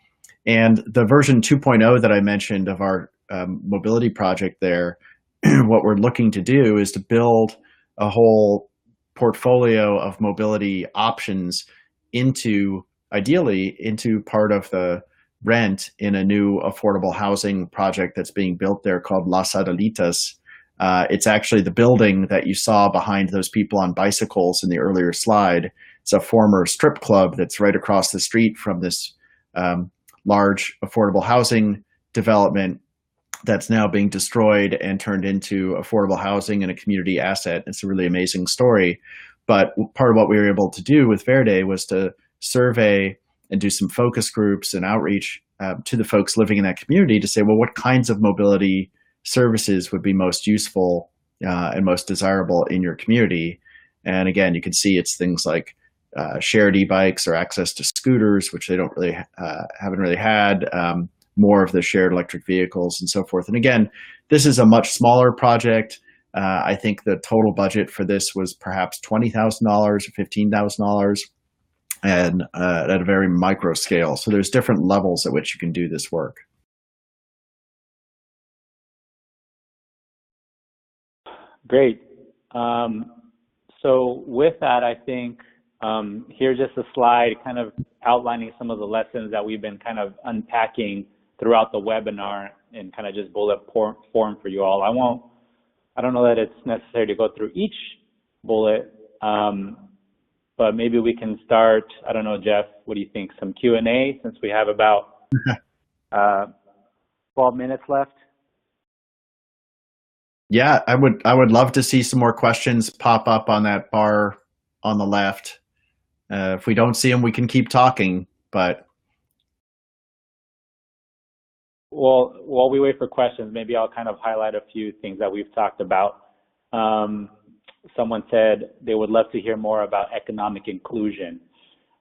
And the version 2.0 that I mentioned of our mobility project there, what we're looking to do is to build a whole portfolio of mobility options ideally into part of the rent in a new affordable housing project that's being built there called Las Adelitas. It's actually the building that you saw behind those people on bicycles in the earlier slide. It's a former strip club that's right across the street from this large affordable housing development that's now being destroyed and turned into affordable housing and a community asset. It's a really amazing story. But part of what we were able to do with Verde was to survey and do some focus groups and outreach to the folks living in that community to say, well, what kinds of mobility services would be most useful and most desirable in your community? And again, you can see it's things like shared e-bikes or access to scooters, which they don't really haven't really had, more of the shared electric vehicles and so forth. And again, this is a much smaller project. I think the total budget for this was perhaps $20,000 or $15,000, and at a very micro scale. So there's different levels at which you can do this work. Great. So with that, I think here's just a slide kind of outlining some of the lessons that we've been kind of unpacking throughout the webinar in kind of just bullet form for you all. I don't know that it's necessary to go through each bullet, but maybe we can start, I don't know, Jeff, what do you think? Some Q&A, since we have about 12 minutes left. Yeah, I would love to see some more questions pop up on that bar on the left. If we don't see them, we can keep talking, but. Well, while we wait for questions, maybe I'll kind of highlight a few things that we've talked about. Someone said they would love to hear more about economic inclusion.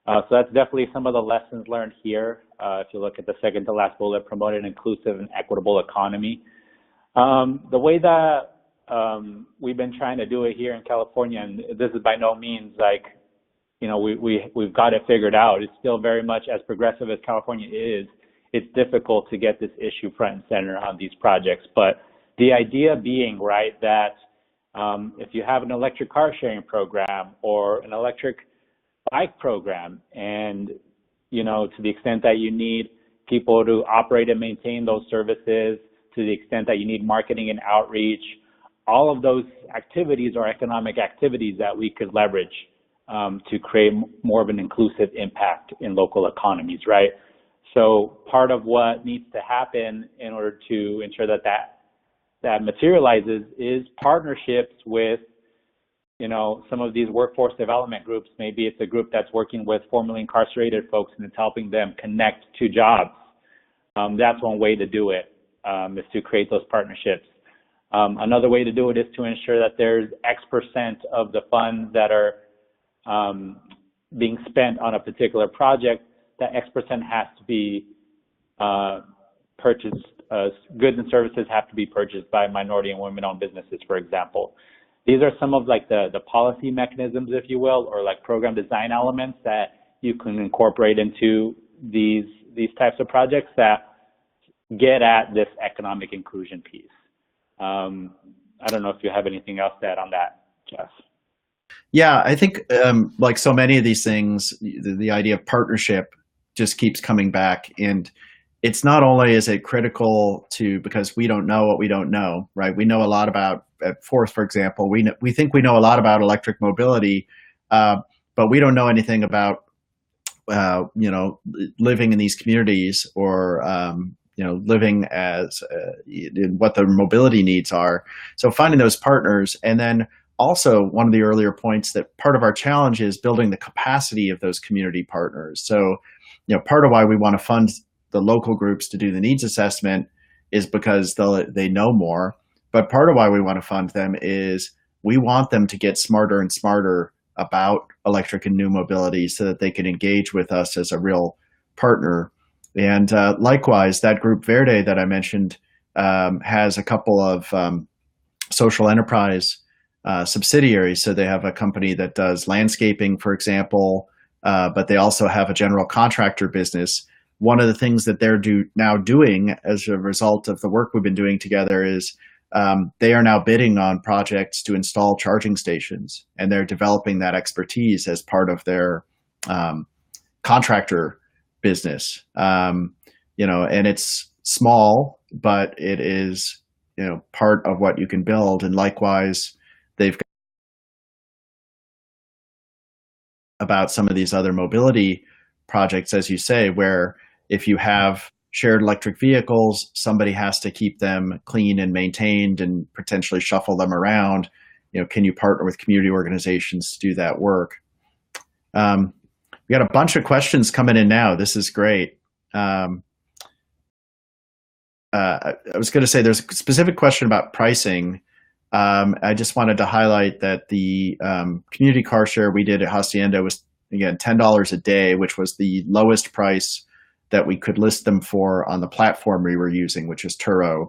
So that's definitely some of the lessons learned here. If you look at the second to last bullet, promote an inclusive and equitable economy. The way that we've been trying to do it here in California, and this is by no means like we've got it figured out. It's still very much, as progressive as California is, it's difficult to get this issue front and center on these projects. But the idea being, right, that if you have an electric car sharing program or an electric bike program, and to the extent that you need people to operate and maintain those services, to the extent that you need marketing and outreach, all of those activities are economic activities that we could leverage to create more of an inclusive impact in local economies, right? So part of what needs to happen in order to ensure that materializes is partnerships with, some of these workforce development groups. Maybe it's a group that's working with formerly incarcerated folks and it's helping them connect to jobs. That's one way to do it, is to create those partnerships. Another way to do it is to ensure that there's X% of the funds that are being spent on a particular project, that X% has to be purchased, goods and services have to be purchased by minority and women-owned businesses, for example. These are some of the policy mechanisms, if you will, or program design elements that you can incorporate into these types of projects that get at this economic inclusion piece. I don't know if you have anything else to add on that, Jeff. Yeah, I think like so many of these things, the idea of partnership just keeps coming back. And it's not only is it critical because we don't know what we don't know, right? We know a lot about, at Forth, for example, we think we know a lot about electric mobility, but we don't know anything about, living in these communities or, living as what their mobility needs are. So finding those partners. And then also one of the earlier points that part of our challenge is building the capacity of those community partners. So, part of why we want to fund the local groups to do the needs assessment is because they know more. But part of why we want to fund them is we want them to get smarter and smarter about electric and new mobility so that they can engage with us as a real partner. And likewise, that group Verde that I mentioned has a couple of social enterprise subsidiaries. So they have a company that does landscaping, for example, but they also have a general contractor business. One of the things that they're now doing as a result of the work we've been doing together is they are now bidding on projects to install charging stations, and they're developing that expertise as part of their contractor business. And it's small, but it is, part of what you can build. And likewise, they've got about some of these other mobility projects, as you say, where if you have shared electric vehicles, somebody has to keep them clean and maintained and potentially shuffle them around. Can you partner with community organizations to do that work? We got a bunch of questions coming in now. This is great. I was going to say there's a specific question about pricing. I just wanted to highlight that the community car share we did at Hacienda was, again, $10 a day, which was the lowest price that we could list them for on the platform we were using, which is Turo.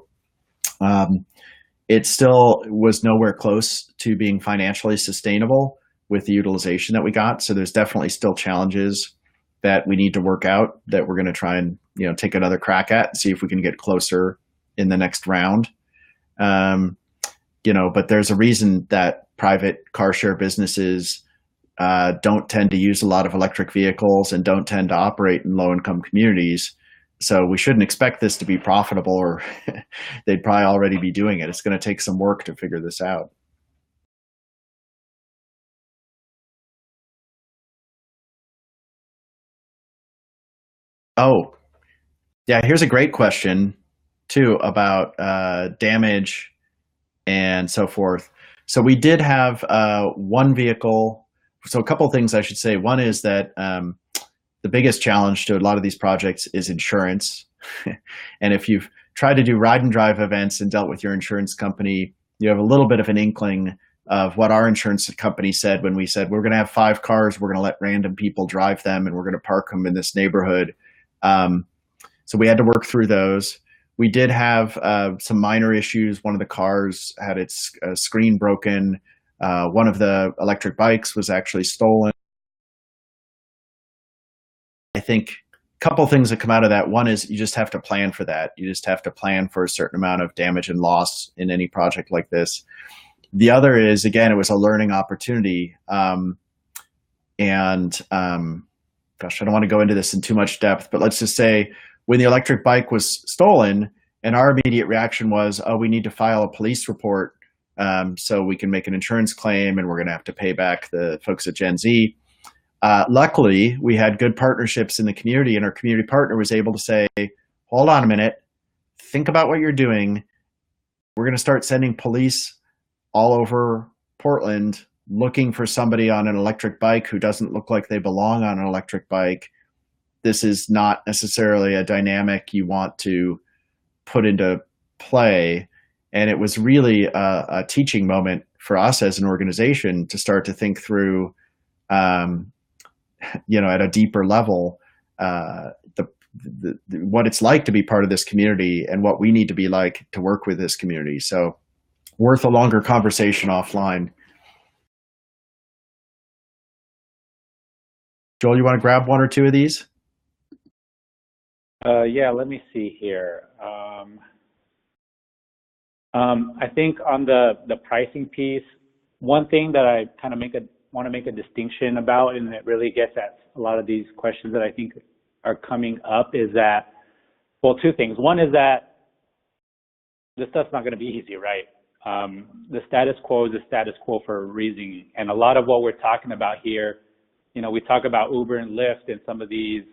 It still was nowhere close to being financially sustainable with the utilization that we got. So there's definitely still challenges that we need to work out that we're going to try and take another crack at and see if we can get closer in the next round. But there's a reason that private car share businesses don't tend to use a lot of electric vehicles and don't tend to operate in low-income communities. So we shouldn't expect this to be profitable, or they'd probably already be doing it. It's going to take some work to figure this out. Oh, yeah, here's a great question, too, about damage and so forth. So we did have one vehicle. So a couple of things I should say. One is that the biggest challenge to a lot of these projects is insurance. And if you've tried to do ride and drive events and dealt with your insurance company, you have a little bit of an inkling of what our insurance company said when we said, we're going to have 5 cars, we're going to let random people drive them, and we're going to park them in this neighborhood. So we had to work through those. We did have some minor issues. One of the cars had its screen broken. One of the electric bikes was actually stolen. think a couple things that come out of that. One is you just have to plan for that. You just have to plan for a certain amount of damage and loss in any project like this. The other is, again, it was a learning opportunity. Gosh, I don't want to go into this in too much depth, but let's just say when the electric bike was stolen, and our immediate reaction was, oh, we need to file a police report so we can make an insurance claim, and we're going to have to pay back the folks at Gen Z. Luckily, we had good partnerships in the community, and our community partner was able to say, hold on a minute, think about what you're doing. We're going to start sending police all over Portland looking for somebody on an electric bike who doesn't look like they belong on an electric bike. This is not necessarily a dynamic you want to put into play. And it was really a teaching moment for us as an organization to start to think through, at a deeper level, what it's like to be part of this community and what we need to be like to work with this community. So worth a longer conversation offline. Joel, you want to grab one or two of these? Yeah, let me see here. I think on the pricing piece, one thing that I kind of want to make a distinction about, and it really gets at a lot of these questions that I think are coming up, is that, well, two things. One is that this stuff's not going to be easy, right? The status quo is the status quo for a reason, and a lot of what we're talking about here, we talk about Uber and Lyft and some of these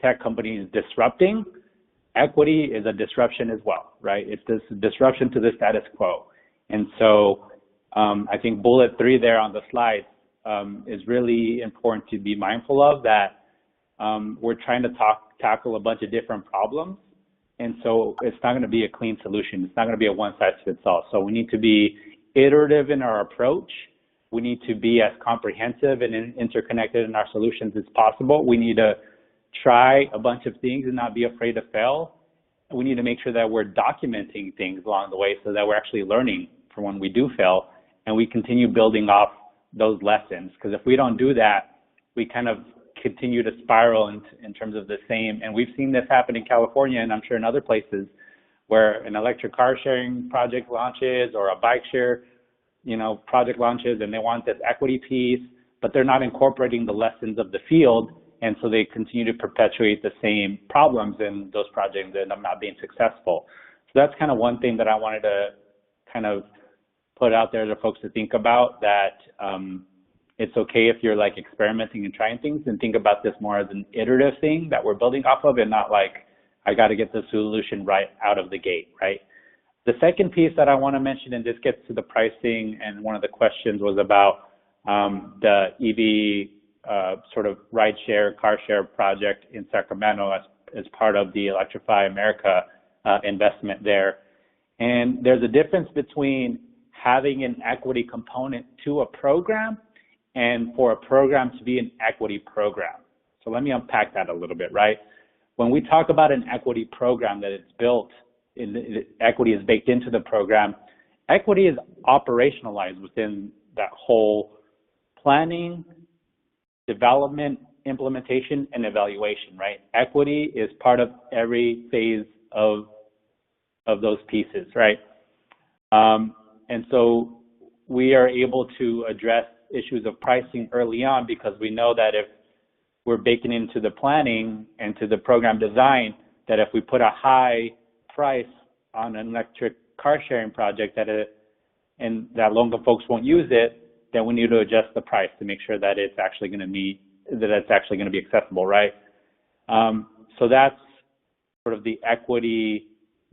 tech companies disrupting. Equity is a disruption as well, right? It's this disruption to the status quo. And so I think bullet 3 there on the slide is really important to be mindful of, that we're trying to tackle a bunch of different problems. And so it's not going to be a clean solution. It's not going to be a one-size-fits-all. So we need to be iterative in our approach. We need to be as comprehensive and interconnected in our solutions as possible. We need to try a bunch of things and not be afraid to fail. We need to make sure that we're documenting things along the way so that we're actually learning from when we do fail, and we continue building off those lessons. Because if we don't do that, we kind of continue to spiral in terms of the same. And we've seen this happen in California, and I'm sure in other places, where an electric car sharing project launches or a bike share project launches, and they want this equity piece, but they're not incorporating the lessons of the field. And so they continue to perpetuate the same problems, and those projects end up not being successful. So that's kind of one thing that I wanted to kind of put out there to folks to think about, that it's okay if you're like experimenting and trying things, and think about this more as an iterative thing that we're building off of, and not like, I got to get the solution right out of the gate, right? The second piece that I want to mention, and this gets to the pricing, and one of the questions was about the EV sort of rideshare, car share project in Sacramento as part of the Electrify America investment there. And there's a difference between having an equity component to a program and for a program to be an equity program. So let me unpack that a little bit, right? When we talk about an equity program that it's built, equity is baked into the program, equity is operationalized within that whole planning, development, implementation, and evaluation, right? Equity is part of every phase of those pieces, right? And so we are able to address issues of pricing early on, because we know that if we're baking into the planning and to the program design, that if we put a high price on an electric car sharing project and that low-income folks won't use it, then we need to adjust the price to make sure that it's actually going to be accessible, right? So that's sort of the equity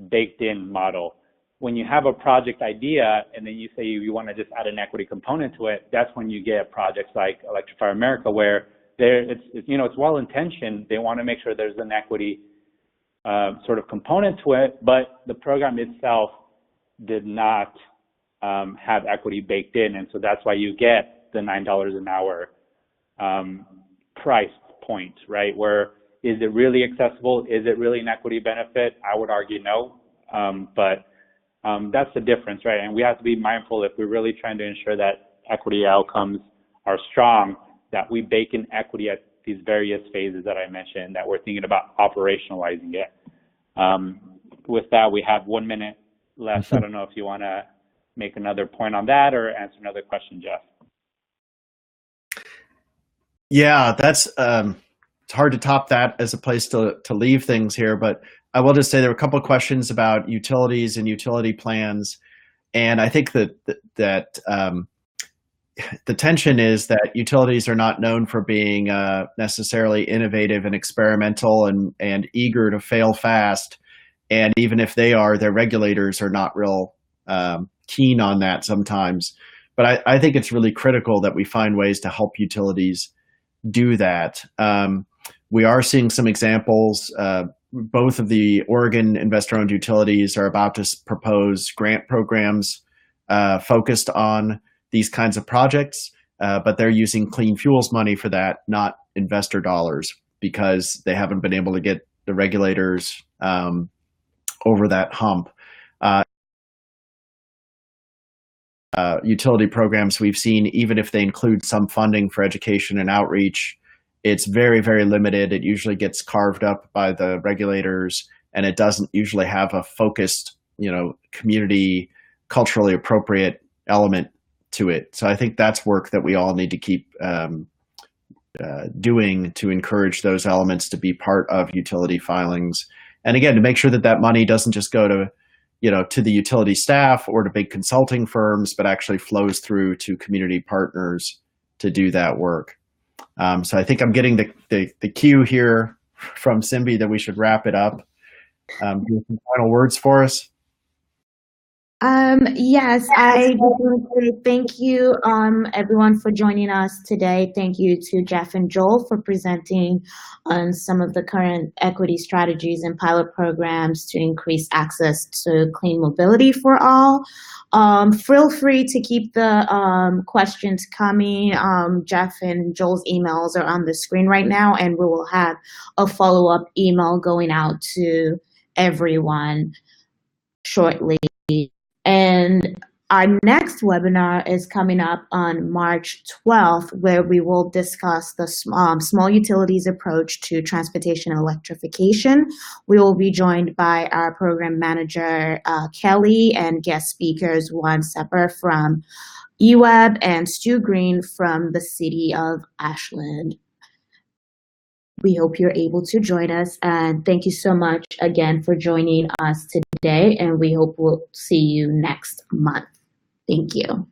baked in model. When you have a project idea and then you say you want to just add an equity component to it, that's when you get projects like Electrify America, where it's well intentioned. They want to make sure there's an equity sort of component to it, but the program itself did not have equity baked in, and so that's why you get the $9 an hour price point, right? Where is it really accessible? Is it really an equity benefit? I would argue no, but that's the difference, right? And we have to be mindful, if we're really trying to ensure that equity outcomes are strong, that we bake in equity these various phases that I mentioned, that we're thinking about operationalizing it. With that, we have 1 minute left. I don't know if you want to make another point on that or answer another question, Jeff. Yeah, that's it's hard to top that as a place to leave things here, but I will just say there were a couple of questions about utilities and utility plans, and I think that the tension is that utilities are not known for being necessarily innovative and experimental and eager to fail fast, and even if they are, their regulators are not real keen on that sometimes. But I think it's really critical that we find ways to help utilities do that. We are seeing some examples. Both of the Oregon investor-owned utilities are about to propose grant programs focused on these kinds of projects, but they're using clean fuels money for that, not investor dollars, because they haven't been able to get the regulators over that hump. Utility programs we've seen, even if they include some funding for education and outreach, it's very, very limited. It usually gets carved up by the regulators, and it doesn't usually have a focused, community, culturally appropriate element to it. So I think that's work that we all need to keep doing to encourage those elements to be part of utility filings. And again, to make sure that that money doesn't just go to the utility staff or to big consulting firms, but actually flows through to community partners to do that work. So I think I'm getting the cue here from Simbi that we should wrap it up. Do you have some final words for us? Yes, I just want to say thank you, everyone, for joining us today. Thank you to Jeff and Joel for presenting on some of the current equity strategies and pilot programs to increase access to clean mobility for all. Feel free to keep the questions coming. Jeff and Joel's emails are on the screen right now, and we will have a follow-up email going out to everyone shortly. And our next webinar is coming up on March 12th, where we will discuss the small utilities approach to transportation and electrification. We will be joined by our program manager, Kelly, and guest speakers, Juan Sepper from EWEB and Stu Green from the city of Ashland. We hope you're able to join us, and thank you so much again for joining us today, and we hope we'll see you next month. Thank you.